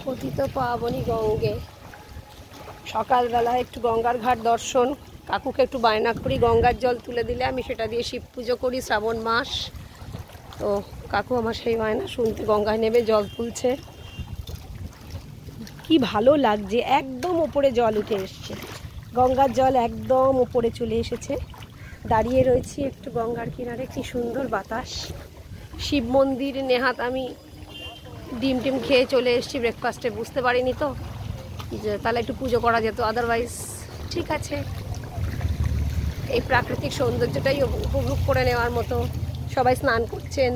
পতিত পাবনী গঙ্গে। সকালবেলা একটু গঙ্গার ঘাট দর্শন, কাকুকে একটু বায়না করি গঙ্গার জল তুলে দিলে আমি সেটা দিয়ে শিব পুজো করি, শ্রাবণ মাস তো কাকু আমার সেই বায়না শুনতে গঙ্গায় নেবে জল তুলছে। কি ভালো লাগছে, একদম ওপরে জল উঠে এসছে, গঙ্গার জল একদম ওপরে চলে এসেছে। দাঁড়িয়ে রয়েছি একটু গঙ্গার কিনারে, কি সুন্দর বাতাস। শিব মন্দির নেহাত আমি ডিম টিম খেয়ে চলে এসেছি ব্রেকফাস্টে, বুঝতে পারিনি তো যে তাহলে একটু পুজো করা যেত, আদারওয়াইজ ঠিক আছে। এই প্রাকৃতিক সৌন্দর্যটাই উপভোগ করে নেওয়ার মতো। সবাই স্নান করছেন,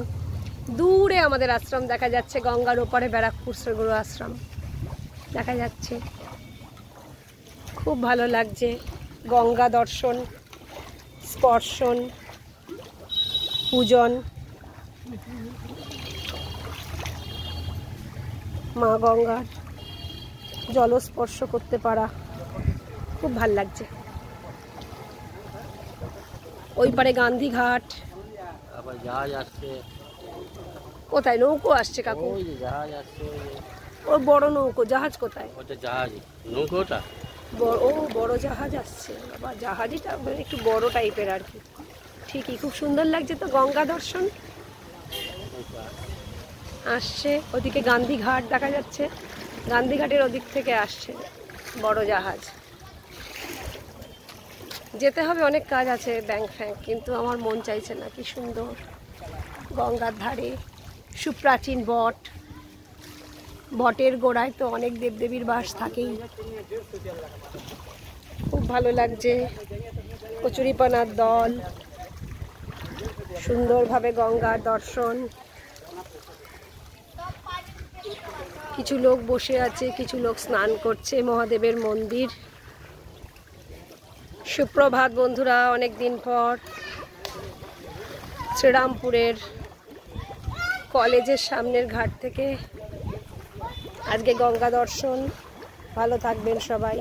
দূরে আমাদের আশ্রম দেখা যাচ্ছে, গঙ্গার ওপারে ব্যারাকপুর শ্রীগুরু আশ্রম দেখা যাচ্ছে। খুব ভালো লাগছে গঙ্গা দর্শন, স্পর্শন, পূজন, মা গঙ্গার জলস্পর্শ করতে পারা খুব ভাল লাগছে। ওই পারে গান্ধীঘাট, জাহাজ আসছে। কোথায় নৌকো আসছে কাকু? জাহাজ আসছে, ওর বড় নৌকো, জাহাজ কোথায়? ওটা জাহাজ, নৌকোটা ও বড় জাহাজ আসছে বাবা, জাহাজটা একটু বড় টাইপের আর কি। ঠিকই, খুব সুন্দর লাগছে তো গঙ্গা দর্শন আসছে। ওদিকে গান্ধীঘাট দেখা যাচ্ছে, গান্ধীঘাটের ওদিক থেকে আসছে বড় জাহাজ। যেতে হবে, অনেক কাজ আছে ব্যাংক ফ্যাংক, কিন্তু আমার মন চাইছে না। কি সুন্দর গঙ্গার ধারে সুপ্রাচীন বট, বটের গোড়ায় তো অনেক দেবদেবীর বাস থাকেই। খুব ভালো লাগছে, কচুরিপানার দল, সুন্দরভাবে গঙ্গার দর্শন। কিছু লোক বসে আছে, কিছু লোক স্নান করছে, মহাদেবের মন্দির। সুপ্রভাত বন্ধুরা, অনেক দিন পর শ্রীরামপুরের কলেজের সামনের ঘাট থেকে আজকে গঙ্গা দর্শন। ভালো থাকবেন সবাই।